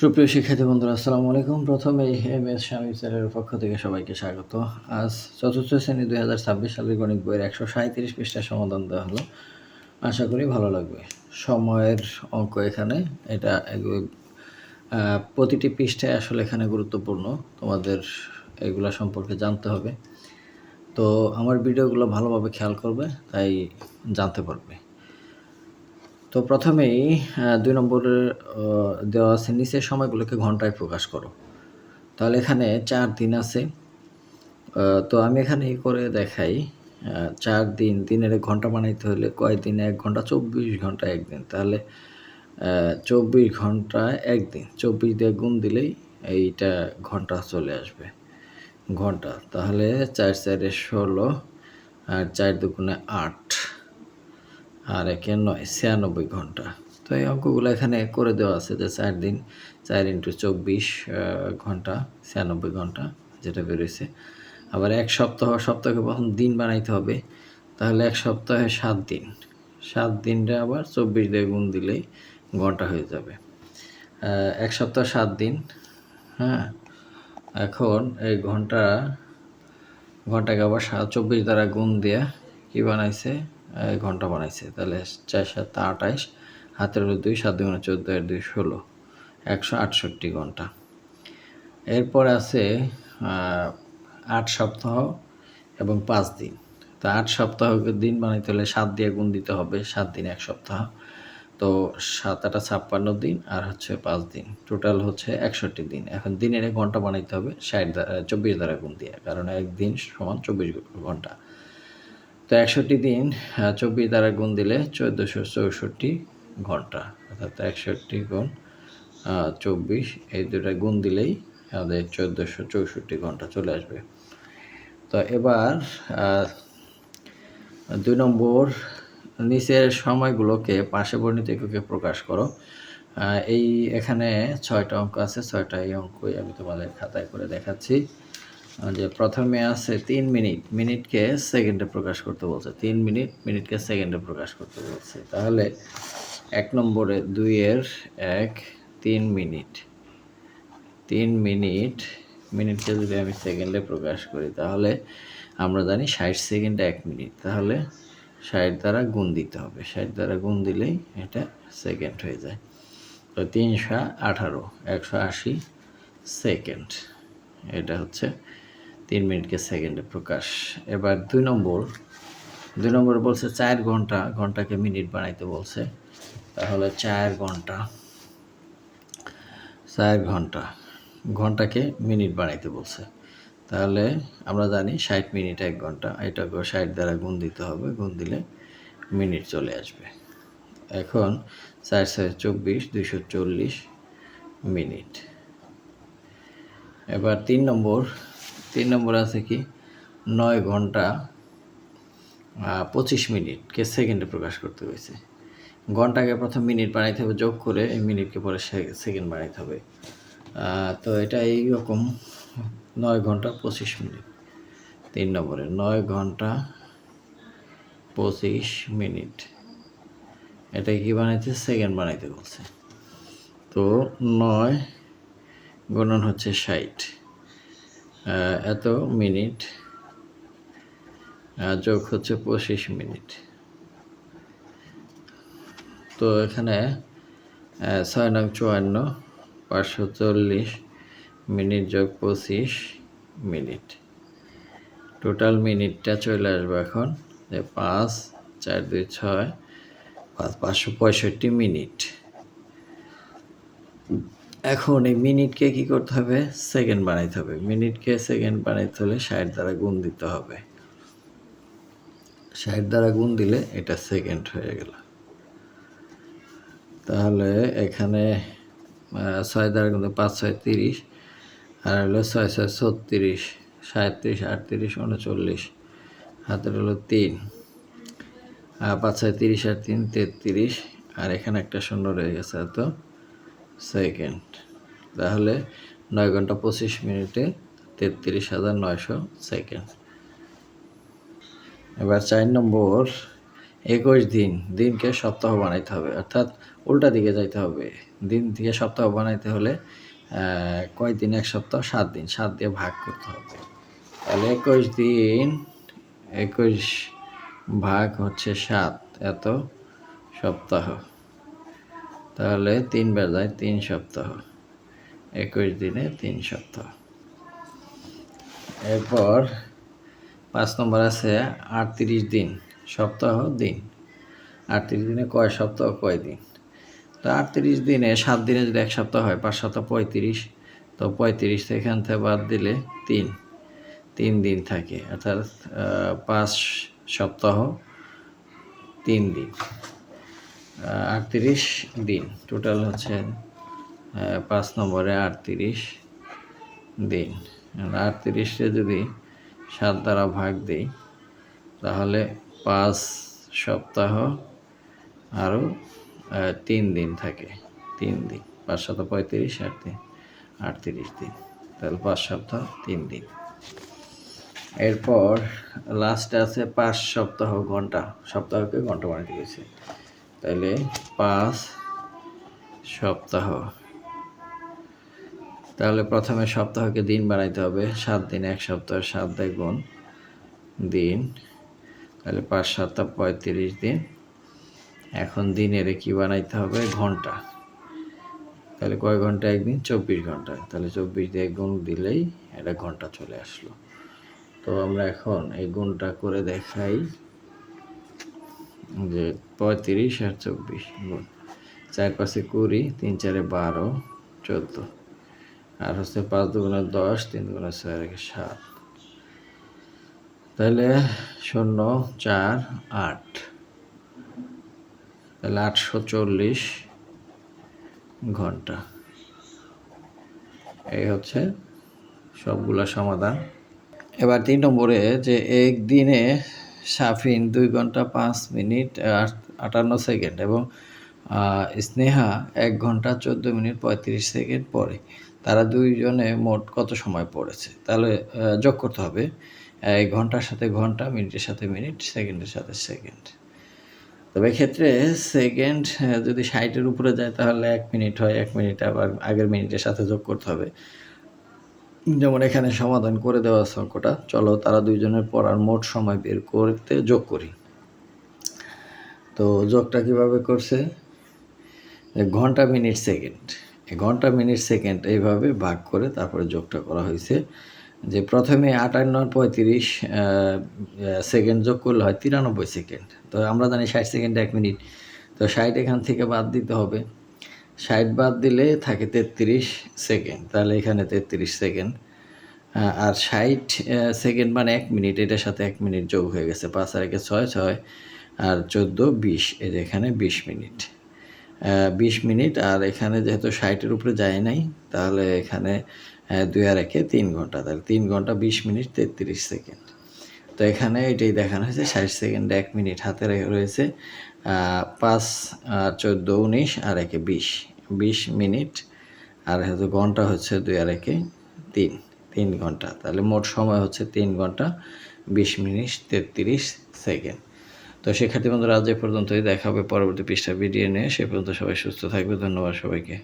সুপ্রিয় শিক্ষার্থী বন্ধুরা, আসসালামু আলাইকুম। প্রথমেই এম.এস. শামীম স্যারের পক্ষ থেকে সবাইকে স্বাগত। আজ চতুর্থ শ্রেণী 2026 সালের গণিত বইয়ের 137 পৃষ্ঠার সমাধান দেওয়া হলো। আশা করি ভালো লাগবে। সময়ের অঙ্ক এখানে এটা প্রতিটি পৃষ্ঠায় আসলে এখানে গুরুত্বপূর্ণ, তোমাদের এগুলা সম্পর্কে জানতে হবে। তো আমার ভিডিওগুলো ভালোভাবে খেয়াল করবে, তাই জানতে পারবে। তো প্রথমেই 2 নম্বরে দেওয়া আছে নিচের সময়গুলোকে ঘন্টায় প্রকাশ করো। তাহলে এখানে 4 দিন আছে। তো আমি এখানে করে দেখাই। 4 দিন, দিনের ঘন্টা বানাইতে হলে কয় দিনে 1 ঘন্টা? 24 ঘন্টা 1 দিন। তাহলে 24 ঘন্টা 1 দিন, 24 দিয়ে গুণ দিলেই এইটা ঘন্টা চলে আসবে, ঘন্টা। তাহলে 4 4 16 আর 4 দুগুণে 8 আর 1 9, 96 ঘন্টা। তো এই অঙ্কগুলো এখানে করে দেওয়া আছে যে 4 দিন 4 × 24 ঘন্টা 96 ঘন্টা যেটা বেরোইছে। আবার 1 সপ্তাহ, সপ্তাহকে প্রথম দিন বানাইতে হবে। তাহলে 1 সপ্তাহে 7 দিন, 7 দিনটা আবার 24 দিয়ে গুণ দিলেই ঘন্টা হয়ে যাবে। 1 সপ্তাহ 7 দিন। হ্যাঁ, এখন এই ঘন্টাকে আবার 24 দ্বারা গুণ দিয়ে কি বানাইছে? ঘন্টা বানাইছে। তাহলে 4 7 28, হাতের হলো 2, 7 দুগুণে 14 আর 2 16, 168 ঘন্টা। এরপর আছে 8 সপ্তাহ এবং 5 দিন। তো 8 সপ্তাহকে দিন বানাইতে হলে 7 দিয়ে গুণ দিতে হবে, 7 দিন 1 সপ্তাহ। তো 7 8 56 দিন আর হচ্ছে 5 দিন, টোটাল হচ্ছে 61 দিন। এখন দিনের ঘন্টা বানাইতে হবে 24 দ্বারা গুণ দিয়ে, কারণ 1 দিন সমান 24 ঘন্টা। তো 61 দিন 24 দ্বারা গুণ দিলে 1464 ঘন্টা, অর্থাৎ 61 গুণ 24, এই দুটা গুণ দিলেই আমাদের 1464 ঘন্টা চলে আসবে। তো এবার 2 নম্বর, নিচের সময়গুলোকে পাশে বর্ণিত এককে প্রকাশ করো। এই এখানে 6টা অঙ্ক আছে, 6টাই অঙ্কই আমি তোমাদের খাতায় করে দেখাচ্ছি। যে প্রথমে আছে 3 মিনিট, মিনিটকে সেকেন্ডে প্রকাশ করতে বলছে। 3 মিনিট, মিনিটকে সেকেন্ডে প্রকাশ করতে বলছে। তাহলে 1 নম্বরে 2 এর 1 3 মিনিট, 3 মিনিট, মিনিটকে যদি আমি সেকেন্ডে প্রকাশ করি তাহলে আমরা জানি 60 সেকেন্ডে 1 মিনিট। তাহলে 60 দ্বারা গুণ দিতে হবে, 60 দ্বারা গুণ দিলেই এটা সেকেন্ড হয়ে যায়। তো 318, 180 সেকেন্ড, এটা হচ্ছে 3 মিনিটকে সেকেন্ডে প্রকাশ। এবার 2 নম্বর বলছে 4 ঘন্টা, ঘন্টাকে মিনিট বানাইতে বলছে। তাহলে 4 ঘন্টা, 4 ঘন্টা, ঘন্টাকে মিনিট বানাইতে বলছে। তাহলে আমরা জানি 60 মিনিট 1 ঘন্টা, এটাকে 60 দ্বারা গুণ দিতে হবে, গুণ দিলে মিনিট চলে আসবে। এখন 4 6 24, 240 মিনিট। এবার 3 নম্বর আছে কি 9 ঘন্টা 25 মিনিটকে সেকেন্ডে প্রকাশ করতে হয়েছে। ঘন্টাকে প্রথম মিনিট বানাইতে হবে, যোগ করে এই মিনিটকে পরে সেকেন্ড বানাইতে হবে। তো এটা এইরকম 9 ঘন্টা 25 মিনিট। 3 নম্বরে 9 ঘন্টা 25 মিনিট, এটা কি বানাইতে? সেকেন্ড বানাইতে বলছে। তো 9 গুণন হচ্ছে 60, এত মিনিট যোগ হচ্ছে 25 মিনিট। তো এখানে 6 নং 54, 540 মিনিট যোগ 25 মিনিট, টোটাল মিনিটটা চলে আসবে এখন যে 5 4 2 6 5 565 মিনিট। এখন এই মিনিটকে কি করতে হবে? সেকেন্ড বানাইতে হবে। মিনিটকে সেকেন্ড বানাইতে হলে 60 দ্বারা গুণ দিতে হবে, 60 দ্বারা গুণ দিলে এটা সেকেন্ড হয়ে গেল। তাহলে এখানে 6 দ্বারা গুণ 5 6 30, আর হলো 6 6 36, 37 38 39, হাতের হলো 3, 5 6 30 আর 3 33, আর এখানে একটা শূন্য রয়ে গেছে, এত সেকেন্ড। তাহলে 9 ঘন্টা 25 মিনিটে 33,900 সেকেন্ড। এবার 4 নম্বর, 21 দিন, দিনকে সপ্তাহ বানাইতে হবে, অর্থাৎ উল্টা দিকে যাইতে হবে। দিন থেকে সপ্তাহ বানাইতে হলে কয় দিন? 1 সপ্তাহ 7 দিন, 7 দিয়ে ভাগ করতে হবে। তাহলে 21 দিন, 21 ভাগ হচ্ছে 7, এত সপ্তাহ। তাহলে 3 বেলায় 3 সপ্তাহ, 21 দিনে 3 সপ্তাহ। এরপর 5 নম্বর আছে 38 দিন, সপ্তাহ দিন। 38 দিনে কয় সপ্তাহ কয় দিন? তো 38 দিনে 7 দিনে যদি 1 সপ্তাহ হয়, 5 সপ্তাহ 35, তো 35 এখান থেকে বাদ দিলে 3 দিন থাকে, অর্থাৎ 5 সপ্তাহ 3 দিন, 38 দিন টোটাল হচ্ছে 5 নম্বরে 38 দিন। 38কে যদি 7 দ্বারা ভাগ দিই তাহলে 5 সপ্তাহ আরও 3 দিন থাকে, 3 দিন, 5 সপ্তাহ 35 আর 38 দিন, তাহলে 5 সপ্তাহ 3 দিন। এরপর লাস্টে আছে 5 সপ্তাহ ঘন্টা, সপ্তাহকে ঘন্টা বানাতে গেছে, তাহলে 5 সপ্তাহ। তাহলে প্রথমে সপ্তাহকে দিন বানাইতে হবে, 7 দিন 1 সপ্তাহ, 7 দিয়ে গুণ দিন, তাহলে 5 সপ্তাহ 35 দিন। এখন দিনের কি বানাইতে হবে? ঘন্টা। তাহলে কয় ঘন্টা একদিন? 24 ঘন্টা। তাহলে 24 দিয়ে গুণ দিলেই এটা ঘন্টা চলে আসলো। তো আমরা এখন এই গুণটা করে দেখাই যে 35 আর 24 গুণ 4 5 20, 3 4 12, 14, আর হচ্ছে 5 দুগুণে 10, 3 দুগুণে 6 আর 7, তাহলে 0 4 8, তাহলে 840 ঘন্টা। এই হচ্ছে সবগুলা সমাধান। এবার 3 নম্বরে যে একদিনে সাফিন 2 ঘন্টা 5 মিনিট 58 সেকেন্ড এবং স্নেহা 1 ঘন্টা 14 মিনিট 35 সেকেন্ড পড়ে, তারা দুইজনে মোট কত সময় পড়েছে? তাহলে যোগ করতে হবে ঘন্টার সাথে ঘন্টা, মিনিটের সাথে মিনিট, সেকেন্ডের সাথে সেকেন্ড। তবে এক্ষেত্রে সেকেন্ড যদি 60-এর উপরে যায় তাহলে 1 মিনিট হয়, 1 মিনিট আবার আগের মিনিটের সাথে যোগ করতে হবে। যেমন এখানে সমাধান করে দেওয়া আছে অঙ্কটা। চলো তারা দুইজনের পড়ার মোট সময় বের করতে যোগ করি। তো যোগটা কিভাবে করছে? ঘন্টা মিনিট সেকেন্ড, ঘন্টা মিনিট সেকেন্ড এইভাবে ভাগ করে তারপরে যোগটা করা হয়েছে। যে প্রথমে 58 আর 35 সেকেন্ড যোগ করলে হয় 93 সেকেন্ড। তো আমরা জানি 60 সেকেন্ড 1 মিনিট, তো 60 এখান থেকে বাদ দিতে হবে, 60 বাদ দিলে থাকে 33 সেকেন্ড, তাহলে এখানে 33 সেকেন্ড। আর 60 সেকেন্ড মানে 1 মিনিট, এটার সাথে 1 মিনিট যোগ হয়ে গেছে, 5 আর 1 6 6 আর 14 20, এই যে এখানে 20 মিনিট, 20 মিনিট। আর এখানে যেহেতু 60-এর উপরে যায় নাই তাহলে এখানে 2 আর 1 3 ঘন্টা, তাহলে 3 ঘন্টা 20 মিনিট 33 সেকেন্ড। তো এখানে এটাই দেখানো হয়েছে, 60 সেকেন্ড 1 মিনিট হাতে রয়েছে, 5 14 19 আর 1 20 মিনিট, আর হয়তো ঘন্টা হচ্ছে 2 আর 1 3 ঘন্টা, তাহলে মোট সময় হচ্ছে 3 ঘন্টা 20 মিনিট 33 সেকেন্ড। তো শিক্ষার্থী বন্ধুরা আজ এ পর্যন্তই, দেখা হবে পরবর্তী পৃষ্ঠা ভিডিও নিয়ে। সে পর্যন্ত সবাই সুস্থ থাকবে। ধন্যবাদ সবাইকে।